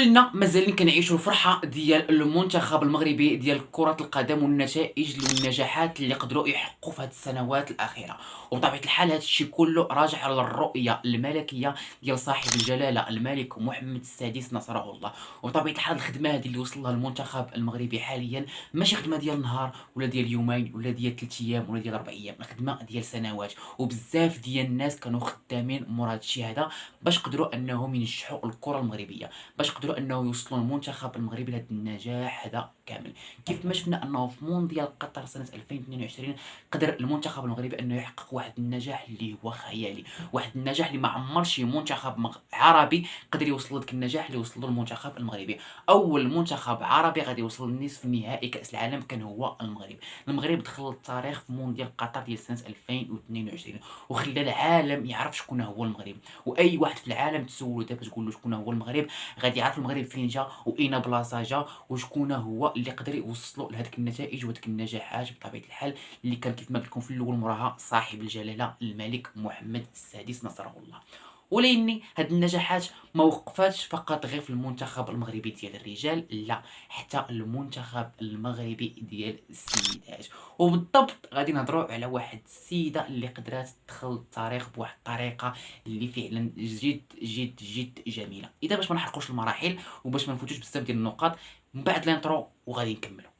كلنا مازالين كنعيشوا الفرحه ديال المنتخب المغربي ديال كره القدم والنتائج والنجاحات اللي قدروا يحققوا في هذه السنوات الاخيره. وبطبيعه الحال هذا الشيء كله راجع على الرؤيه الملكيه ديال صاحب الجلاله الملك محمد السادس نصره الله. وبطبيعه الحال الخدمه هذه اللي وصل لها المنتخب المغربي حاليا ماشي خدمه ديال نهار ولا ديال يومين ولا ديال 3 ايام ولا ديال 4 ايام، الخدمه ديال سنوات. وبزاف ديال الناس كانوا خدامين مور هذا الشيء هذا باش قدروا انهم ينجحوا الكره المغربيه، باش قدروا انه يوصلوا المنتخب المغربي لهذا النجاح هذا كامل. كيف ما شفنا انه في مونديال قطر سنه 2022 قدر المنتخب المغربي انه يحقق واحد النجاح اللي هو خيالي، واحد النجاح اللي ما عمر شي منتخب عربي قدر يوصل لذاك النجاح اللي وصل له المنتخب المغربي. اول منتخب عربي غادي يوصل لنصف نهائي كاس العالم كان هو المغرب. المغرب دخل للتاريخ في مونديال قطر ديال سنه 2022 وخلى العالم يعرف شكون هو المغرب. واي واحد في العالم تسولو دابا تقول له شكون هو المغرب غادي يعرف المغرب فين جا واين بلاصه جا وشكون هو اللي قدر يوصلوا لهذيك النتائج وهذيك النجاحات بطبيعه الحال اللي كان كيف ما قلت لكم في الاول موراها صاحب الجلاله الملك محمد السادس نصره الله. ولاني هاد النجاحات ما وقفاتش فقط غير في المنتخب المغربي ديال الرجال، لا، حتى المنتخب المغربي ديال السيدات. وبالضبط غادي نهضروا على واحد السيده اللي قدرات تدخل التاريخ بواحد الطريقه اللي فعلا جد جد جد جميله. اذا باش ما نحرقوش المراحل وباش ما نفوتوش بزاف ديال النقاط من بعد الانترو وغادي نكملوا.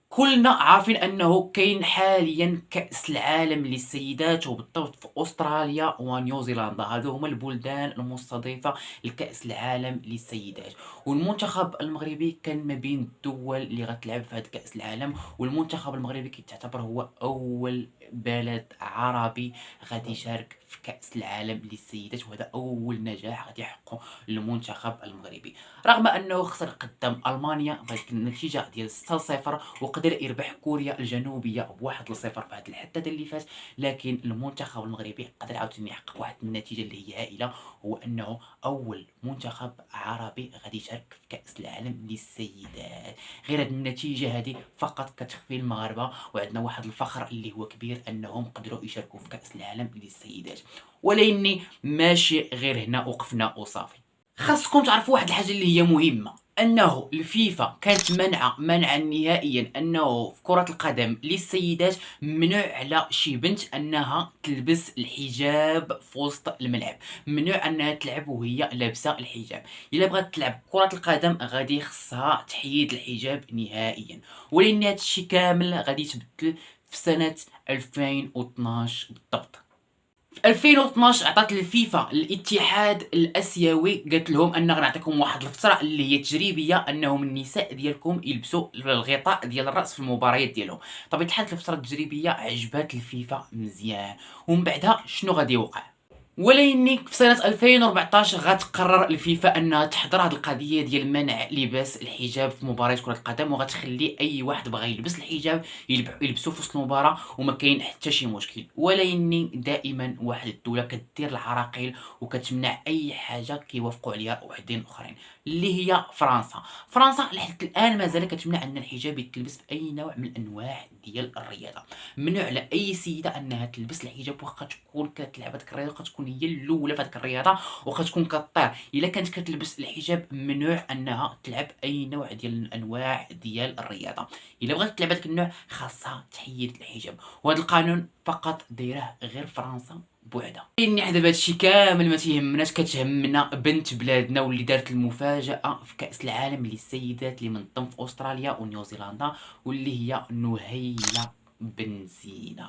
كلنا عارفين انه كاين حاليا كأس العالم للسيدات وبالضبط في استراليا ونيوزيلندا، هادو هما البلدان المستضيفة لكأس العالم للسيدات. والمنتخب المغربي كان ما بين الدول اللي غتلعب في هاد كأس العالم، والمنتخب المغربي كيتعتبر هو اول بلد عربي غادي يشارك في كأس العالم للسيدات، وهذا اول نجاح غادي يحققه المنتخب المغربي. رغم انه خسر قدام المانيا بهذيك النتيجه ديال 6-0 وقدر يربح كوريا الجنوبيه بواحد 0 في هذا الحدث اللي فات، لكن المنتخب المغربي قدر عاوتاني يحقق واحد النتيجه اللي هي هائله، هو انه اول منتخب عربي غادي يشارك في كاس العالم للسيدات. غير هذه النتيجه هذه فقط كتخفي المغاربه، وعندنا واحد الفخر اللي هو كبير انهم قدروا يشاركوا في كاس العالم للسيدات. ولاني ماشي غير هنا وقفنا وصافي، خاصكم تعرفوا واحد الحاجه اللي هي مهمه، انه الفيفا كانت منعا نهائيا انه في كره القدم للسيدات ممنوع على شي بنت انها تلبس الحجاب في وسط الملعب، ممنوع انها تلعب وهي لابسه الحجاب. الا بغات تلعب كره القدم غادي خصها تحيد الحجاب نهائيا. ولان هذا الشيء كامل غادي يتبدل في سنه 2012 بالضبط. في 2012 عطات الفيفا الاتحاد الاسيوي قالت لهم ان غنعطيكم واحد الفتره اللي هي تجريبيه انهم النساء ديالكم يلبسوا الغطاء ديال الراس في المباريات ديالهم. طبيعه الحال الفتره التجريبيه عجبات الفيفا مزيان، ومن بعدها شنو غادي يوقع؟ ولكن في سنة 2014 غتقرر الفيفا انها تحضر هذه القضية ديال منع لباس الحجاب في مباريات كرة القدم، وغتخلي اي واحد بغى يلبس الحجاب يلبسو في وسط المباراة وما كاين حتى شي مشكل. ولكن دائما واحد الدولة كدير العراقيل وكتمنع اي حاجة كيوافقوا عليها وحدين اخرين اللي هي فرنسا. فرنسا لحد الان مازال كتمنع ان الحجاب يتلبس في اي نوع من انواع ديال الرياضة. ممنوع على اي سيدة انها تلبس الحجاب واخا تكون كتلعب هذيك الرياضة، تكون هي الاولى في هذيك الرياضه واخا تكون كطير. الا كانت كتلبس الحجاب ممنوع انها تلعب اي نوع ديال الانواع ديال الرياضه. الا بغات تلعب هذاك النوع خاصها تحيد الحجاب، وهذا القانون فقط دايره غير فرنسا بوحدها. اني حدا بهذا الشيء كامل ما تيهمناش، كتهمنا بنت بلادنا واللي دارت المفاجاه في كاس العالم للسيدات اللي منظم في استراليا ونيوزيلندا، واللي هي نهيله بن زينة،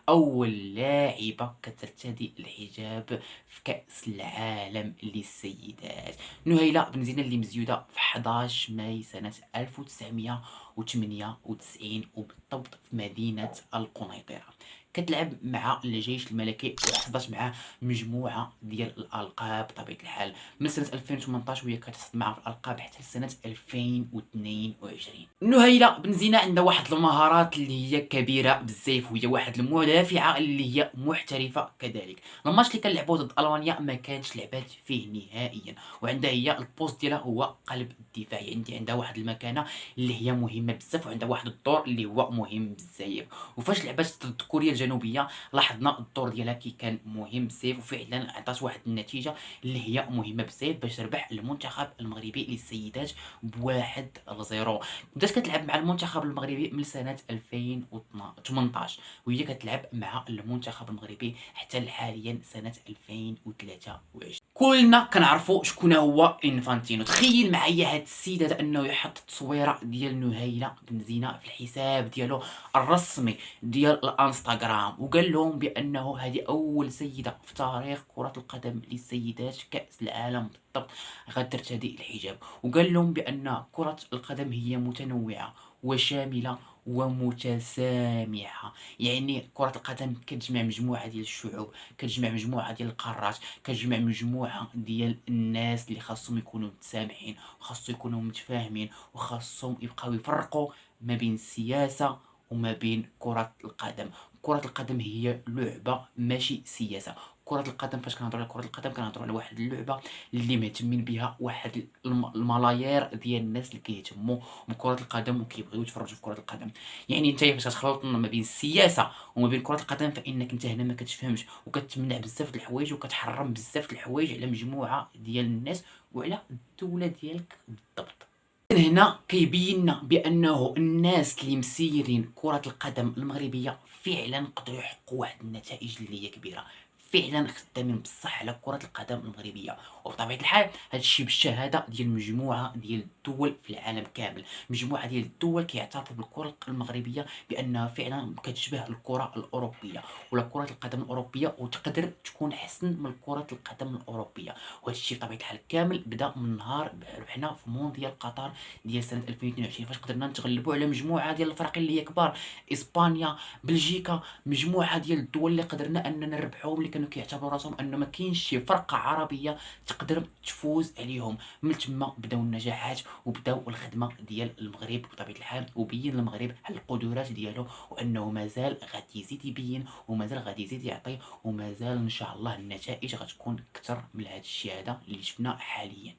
أول لاعبة كترتدي الحجاب في كأس العالم للسيدات. نهيلة بن زينة اللي مزيودة في 11 ماي سنة 1998 وبالضبط في مدينة القنيطرة. كتلعب مع الجيش الملكي وحصدت معاه مجموعة ديال الألقاب بطبيعة الحال من سنة 2018 وهي كتحصد معاه في الألقاب حتى لسنة 2022. نهيلة بن زينة عندها واحد المهارات اللي هي كبيرة بزاف، وهي واحد المدافعة اللي هي محترفة كذلك. الماتش اللي كنلعبو ضد ألمانيا ما كانش لعبات فيه نهائيا، وعندها هي البوست ديالها هو قلب الدفاع، يعني عندها واحد المكانة اللي هي مهمة بزاف، وعندها واحد الدور اللي هو مهم بزاف. وفاش لعبات ضد كوريا الجنوبية لاحظنا الدور ديالها كي كان مهم بزاف، وفعلا عطات واحد النتيجة اللي هي مهمة بزاف باش تربح المنتخب المغربي للسيدات ب1-0. بدات كتلعب مع المنتخب المغربي من سنة 2018 وهي كتلعب مع المنتخب المغربي حتى حاليا سنة 2023. كلنا كنعرفوا شكون هو انفانتينو. تخيل معايا هاد السيد هذا انه يحط التصويره ديال نهيله بن زينه في الحساب ديالو الرسمي ديال الانستغرام، وقال لهم بانه هذه اول سيده في تاريخ كره القدم للسيدات في كاس العالم بالضبط غترتدي الحجاب، وقال لهم بان كره القدم هي متنوعه وشامله ومتسامحه. يعني كره القدم كتجمع مجموعه ديال الشعوب، كتجمع مجموعه ديال القارات، كتجمع مجموعه ديال الناس اللي خاصهم يكونوا متسامحين وخاصهم يكونوا متفاهمين وخاصهم يبقاو يفرقوا ما بين السياسه وما بين كره القدم. كره القدم هي لعبه ماشي سياسه. كرة القدم فاش كنهضروا على كرة القدم كنهضروا على واحد اللعبة اللي مهتمين بها واحد الملايير ديال الناس اللي كيهتموا بكرة القدم وكيبغيو يتفرجوا في كرة القدم. يعني انت فاش كتخلط ما بين السياسة وما بين كرة القدم فانك انت هنا ما كتفهمش وكتمنع بزاف د الحوايج وكتحرم بزاف د الحوايج على مجموعة ديال الناس وعلى الدولة ديالك بالضبط. هنا كيبين لنا بانه الناس اللي مسيرين كرة القدم المغربية فعلا قدروا يحققوا واحد النتائج اللي هي كبيرة، فعلا خدامين بصح على كرة القدم المغربية. وبطبيعة الحال هذا الشيء بالشهادة ديال مجموعة ديال الدول في العالم كامل. مجموعة ديال الدول كيعترفوا بالكرة المغربية بانها فعلا كتشبه الكرة الأوروبية ولا كرة القدم الأوروبية وتقدر تكون احسن من كرة القدم الأوروبية. وهذا الشيء بطبيعة الحال كامل بدا من نهار ربحنا في مونديال قطر ديال سنة 2022 فاش قدرنا نتغلبوا على مجموعة ديال الفرق اللي هي كبار، اسبانيا، بلجيكا، مجموعة ديال الدول اللي قدرنا اننا نربحوهم، اللي كانوا كيعتبروا راسهم انه ما كاينش شي فرقة عربية تقدر تفوز عليهم. من تما بداو النجاحات وبداو الخدمة ديال المغرب بطبيعة الحال، وبين المغرب على القدرات ديالو وانه مازال غادي يزيد يبين ومازال غادي يزيد يعطي ومازال ان شاء الله النتائج غتكون اكثر من هذا الشيء هذا اللي شفنا حاليا.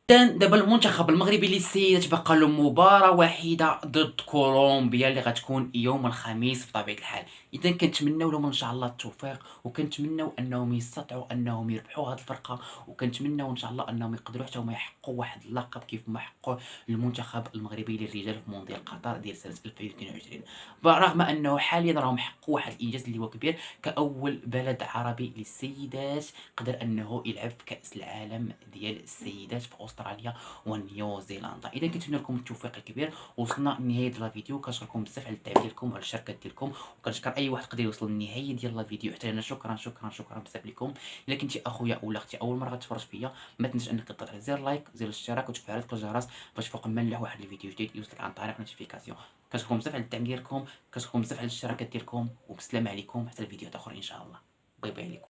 دابا المنتخب المغربي للسيدات بقى له مباراة واحدة ضد كولومبيا اللي غتكون يوم الخميس بطبيعة الحال. اذا كنتمناو لهم ان شاء الله التوفيق، وكنتمناو انهم يستطيعوا انهم يربحوا هذه الفرقة، وكنتمناو ان شاء الله انهم يقدروا حتى هما يحققوا واحد اللقب كيف ما حققوا المنتخب المغربي للرجال في مونديال قطر ديال سنة 2022. برغم انه حاليا راهم حققوا واحد الانجاز اللي هو كبير كاول بلد عربي للسيدات قدر انه يلعب في كاس العالم ديال السيدات في استراليا ونيوزيلندا. اذا كنتمنى لكم التوفيق الكبير. وصلنا لنهايه الفيديو، كنشكركم بزاف على الدعم ديالكم وعلى الشركه ديالكم، وكنشكر اي واحد قدر يوصل للنهايه ديال الفيديو حتى هنا. شكرا شكرا شكرا بزاف لكم. الا كنتي اخويا ولا اختي اول مره غتفرج فيا ما تنساش انك تضغط على زر لايك زر الاشتراك وتفعيل الجرس باش فوق ما نلوح واحد الفيديو جديد يوصلك عن طريق نوتيفيكاسيون. كنشكركم بزاف على الدعم ديالكم، كنشكركم بزاف على الاشتراكات ديالكم، وبسلام عليكم حتى الفيديوهات اخرى ان شاء الله. باي باي عليكم.